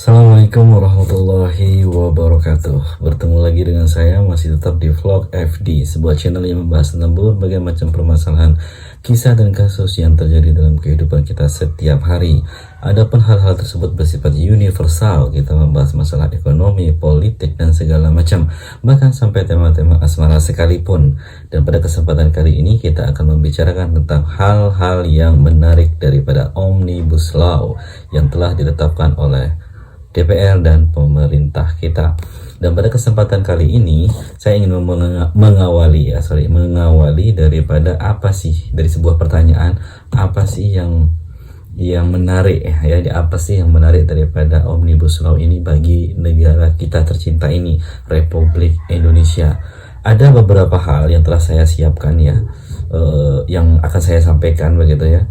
Assalamualaikum warahmatullahi wabarakatuh. Bertemu lagi dengan saya, masih tetap di Vlog FD, sebuah channel yang membahas tentang berbagai macam permasalahan, kisah dan kasus yang terjadi dalam kehidupan kita setiap hari. Adapun hal-hal tersebut bersifat universal. Kita membahas masalah ekonomi, politik, dan segala macam, bahkan sampai tema-tema asmara sekalipun. Dan pada kesempatan kali ini kita akan membicarakan tentang hal-hal yang menarik daripada Omnibus Law yang telah ditetapkan oleh DPR dan pemerintah kita. Dan pada kesempatan kali ini saya ingin mengawali daripada apa sih, dari sebuah pertanyaan, apa sih yang menarik ya, apa sih yang menarik daripada Omnibus Law ini bagi negara kita tercinta ini, Republik Indonesia. Ada beberapa hal yang telah saya siapkan ya, yang akan saya sampaikan begitu ya,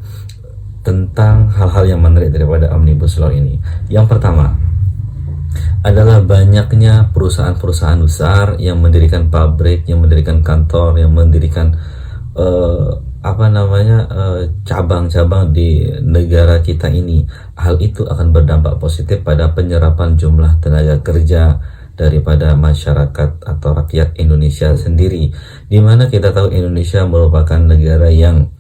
tentang hal-hal yang menarik daripada Omnibus Law ini. Yang pertama adalah banyaknya perusahaan-perusahaan besar yang mendirikan pabrik, yang mendirikan kantor, yang mendirikan cabang-cabang di negara kita ini. Hal itu akan berdampak positif pada penyerapan jumlah tenaga kerja daripada masyarakat atau rakyat Indonesia sendiri, dimana kita tahu Indonesia merupakan negara yang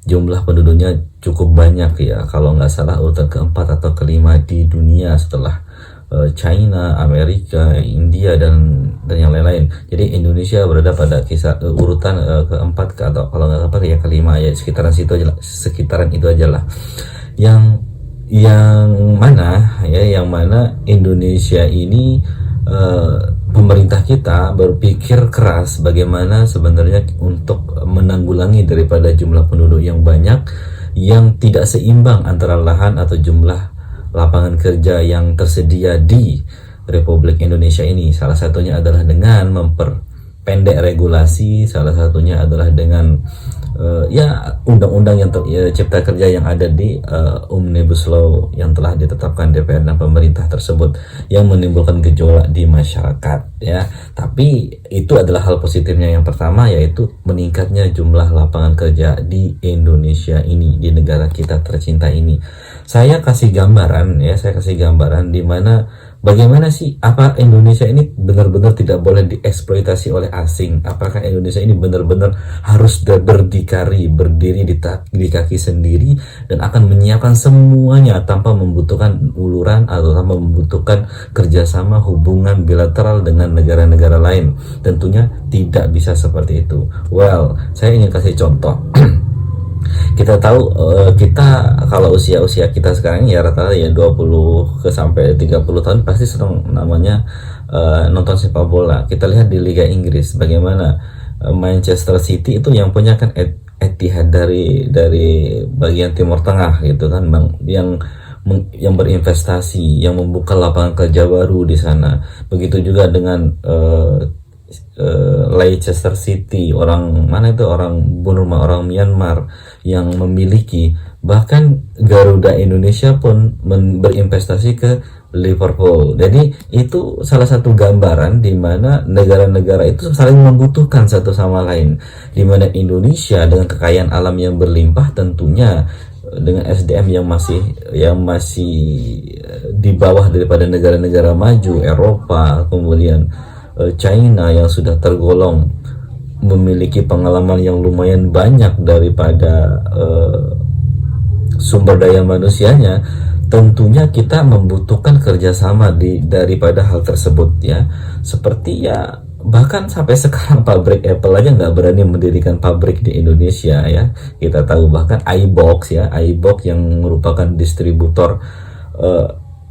jumlah penduduknya cukup banyak ya, kalau nggak salah urutan keempat atau kelima di dunia setelah China, Amerika, India, dan yang lain-lain. Jadi Indonesia berada pada urutan keempat atau kalau nggak keempat ya kelima ya, sekitaran itu aja lah. Yang mana Indonesia ini, pemerintah kita berpikir keras bagaimana sebenarnya untuk menanggulangi daripada jumlah penduduk yang banyak, yang tidak seimbang antara lahan atau jumlah lapangan kerja yang tersedia di Republik Indonesia ini. Salah satunya adalah dengan memperpendek regulasi, salah satunya adalah dengan undang-undang yang cipta kerja yang ada di Omnibus Law yang telah ditetapkan DPR dan pemerintah tersebut, yang menimbulkan gejolak di masyarakat ya. Tapi itu adalah hal positifnya yang pertama, yaitu meningkatnya jumlah lapangan kerja di Indonesia ini, di negara kita tercinta ini. Saya kasih gambaran di mana bagaimana sih, apa Indonesia ini benar-benar tidak boleh dieksploitasi oleh asing? Apakah Indonesia ini benar-benar harus berdiri di kaki sendiri dan akan menyiapkan semuanya tanpa membutuhkan uluran atau tanpa membutuhkan kerjasama hubungan bilateral dengan negara-negara lain? Tentunya tidak bisa seperti itu. Well, saya ingin kasih contoh. Kita tahu kita kalau usia kita sekarang ya rata-rata ya 20 ke sampai 30 tahun pasti senang namanya nonton sepak bola. Kita lihat di Liga Inggris bagaimana Manchester City itu yang punya kan Etihad dari bagian Timur Tengah gitu kan, yang berinvestasi, yang membuka lapangan kerja baru di sana. Begitu juga dengan Leicester City, orang Burma, orang Myanmar yang memiliki. Bahkan Garuda Indonesia pun berinvestasi ke Liverpool. Jadi itu salah satu gambaran di mana negara-negara itu saling membutuhkan satu sama lain, di mana Indonesia dengan kekayaan alam yang berlimpah, tentunya dengan SDM yang masih di bawah daripada negara-negara maju Eropa, kemudian China yang sudah tergolong memiliki pengalaman yang lumayan banyak daripada sumber daya manusianya. Tentunya kita membutuhkan kerjasama daripada hal tersebut ya. Seperti ya, bahkan sampai sekarang pabrik Apple aja nggak berani mendirikan pabrik di Indonesia ya. Kita tahu bahkan iBox yang merupakan distributor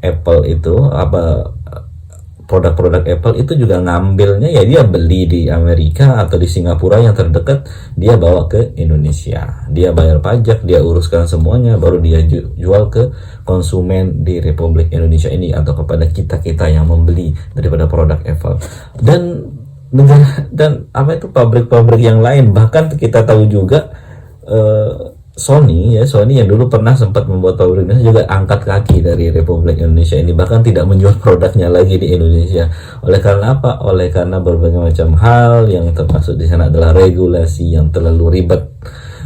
Apple itu, produk-produk Apple itu juga ngambilnya ya, dia beli di Amerika atau di Singapura yang terdekat, dia bawa ke Indonesia, dia bayar pajak, dia uruskan semuanya, baru dia jual ke konsumen di Republik Indonesia ini atau kepada kita yang membeli daripada produk Apple. Dan pabrik-pabrik yang lain, bahkan kita tahu juga Sony yang dulu pernah sempat membuat pabrik Indonesia juga angkat kaki dari Republik Indonesia ini, bahkan tidak menjual produknya lagi di Indonesia. Oleh karena apa? Oleh karena berbagai macam hal, yang termasuk di sana adalah regulasi yang terlalu ribet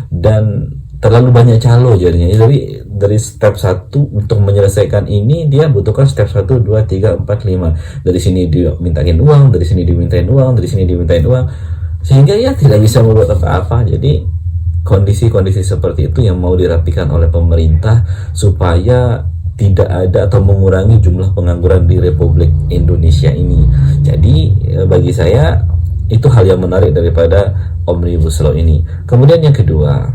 dan terlalu banyak calo jadinya. Jadi dari step 1 untuk menyelesaikan ini dia butuhkan step 1, 2, 3, 4, 5. Dari sini dimintain uang, dari sini dimintain uang, dari sini dimintain uang, sehingga ya tidak bisa membuat apa-apa. Jadi kondisi-kondisi seperti itu yang mau dirapikan oleh pemerintah supaya tidak ada atau mengurangi jumlah pengangguran di Republik Indonesia ini. Jadi bagi saya itu hal yang menarik daripada Omnibus Law ini. Kemudian yang kedua,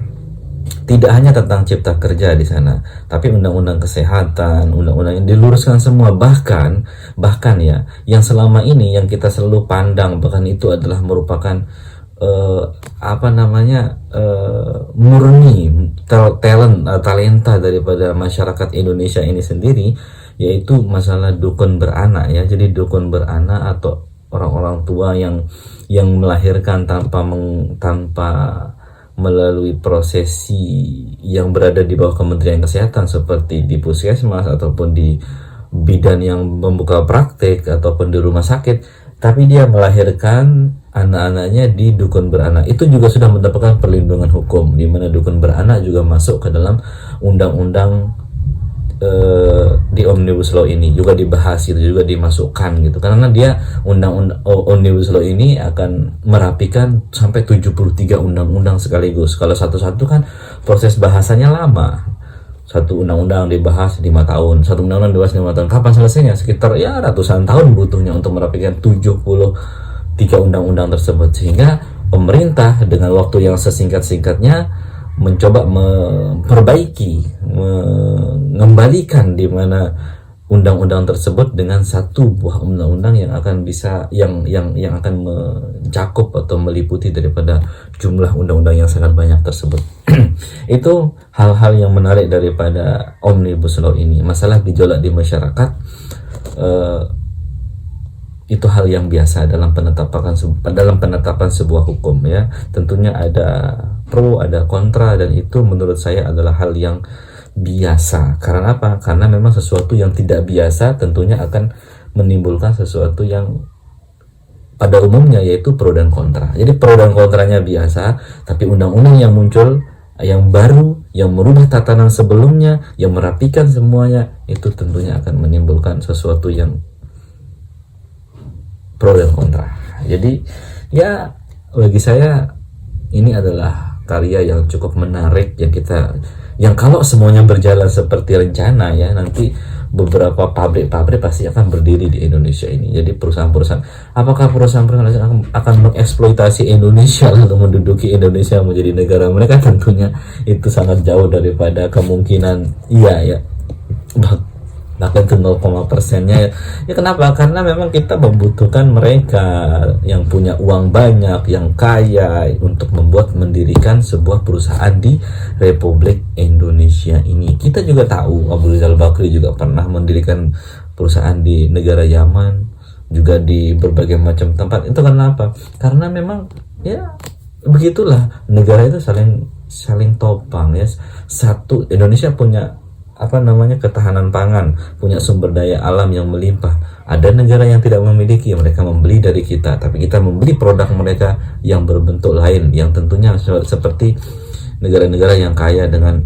tidak hanya tentang cipta kerja di sana, tapi undang-undang kesehatan, undang-undang yang diluruskan semua, bahkan ya yang selama ini yang kita selalu pandang bahkan itu adalah merupakan murni talenta daripada masyarakat Indonesia ini sendiri, yaitu masalah dukun beranak ya. Jadi dukun beranak atau orang-orang tua yang melahirkan tanpa melalui prosesi yang berada di bawah Kementerian Kesehatan seperti di puskesmas ataupun di bidan yang membuka praktek ataupun di rumah sakit, tapi dia melahirkan anak-anaknya di dukun beranak. Itu juga sudah mendapatkan perlindungan hukum, di mana dukun beranak juga masuk ke dalam undang-undang di Omnibus Law ini juga dibahas, itu juga dimasukkan gitu, karena dia undang-undang Omnibus Law ini akan merapikan sampai 73 undang-undang sekaligus. Kalau satu-satu kan proses bahasanya lama, satu undang-undang dibahas 5 tahun, satu undang-undang dibahas 5 tahun, kapan selesainya? Sekitar ya ratusan tahun butuhnya untuk merapikan 73 undang-undang tersebut, sehingga pemerintah dengan waktu yang sesingkat-singkatnya mencoba memperbaiki, mengembalikan di mana undang-undang tersebut dengan satu buah undang-undang yang akan bisa yang akan mencakup atau meliputi daripada jumlah undang-undang yang sangat banyak tersebut. Itu hal-hal yang menarik daripada Omnibus Law ini. Masalah gejolak di masyarakat itu hal yang biasa dalam penetapan sebuah hukum ya. Tentunya ada pro, ada kontra, dan itu menurut saya adalah hal yang biasa. Karena apa? Karena memang sesuatu yang tidak biasa tentunya akan menimbulkan sesuatu yang pada umumnya yaitu pro dan kontra. Jadi pro dan kontranya biasa, tapi undang-undang yang muncul yang baru, yang merubah tatanan sebelumnya, yang merapikan semuanya, itu tentunya akan menimbulkan sesuatu yang pro dan kontra. Jadi ya bagi saya ini adalah karya yang cukup menarik yang kalau semuanya berjalan seperti rencana ya, nanti beberapa pabrik-pabrik pasti akan berdiri di Indonesia ini. Jadi perusahaan-perusahaan, apakah perusahaan-perusahaan akan mengeksploitasi Indonesia lalu menduduki Indonesia menjadi negara mereka? Tentunya itu sangat jauh daripada kemungkinan ya. Bahkan ke 0,%-nya ya. Kenapa? Karena memang kita membutuhkan mereka yang punya uang banyak, yang kaya, untuk mendirikan sebuah perusahaan di Republik Indonesia ini. Kita juga tahu Abu Rizal Bakri juga pernah mendirikan perusahaan di negara Yaman, juga di berbagai macam tempat. Itu kenapa? Karena memang ya begitulah, negara itu saling topang ya. Satu, Indonesia punya ketahanan pangan, punya sumber daya alam yang melimpah. Ada negara yang tidak memiliki, mereka membeli dari kita, tapi kita membeli produk mereka yang berbentuk lain, yang tentunya seperti negara-negara yang kaya dengan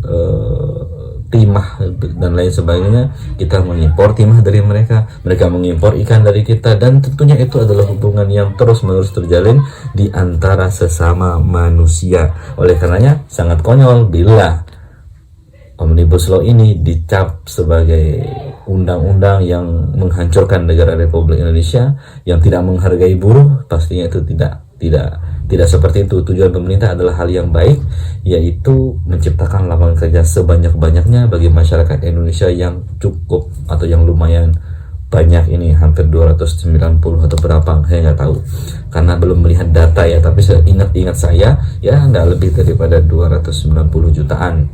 timah dan lain sebagainya. Kita mengimpor timah dari mereka mengimpor ikan dari kita, dan tentunya itu adalah hubungan yang terus-menerus terjalin di antara sesama manusia. Oleh karenanya sangat konyol bila Omnibus Law ini dicap sebagai undang-undang yang menghancurkan negara Republik Indonesia, yang tidak menghargai buruh. Pastinya itu tidak seperti itu. Tujuan pemerintah adalah hal yang baik, yaitu menciptakan lapangan kerja sebanyak-banyaknya bagi masyarakat Indonesia yang cukup atau yang lumayan banyak ini, hampir 290 atau berapa, saya nggak tahu karena belum melihat data ya, tapi ingat saya ya nggak lebih daripada 290 jutaan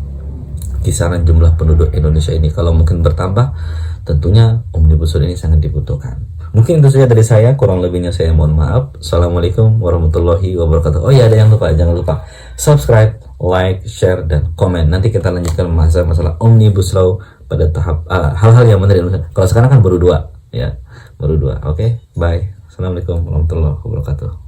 kisaran jumlah penduduk Indonesia ini. Kalau mungkin bertambah, tentunya Omnibus Law ini sangat dibutuhkan. Mungkin itu saja dari saya, kurang lebihnya saya mohon maaf. Assalamualaikum warahmatullahi wabarakatuh. Oh ya, ada yang lupa, jangan lupa subscribe, like, share, dan komen. Nanti kita lanjutkan masalah Omnibus Law pada tahap hal-hal yang menarik. Kalau sekarang kan baru 2 ya, baru 2. Oke, bye. Assalamualaikum warahmatullahi wabarakatuh.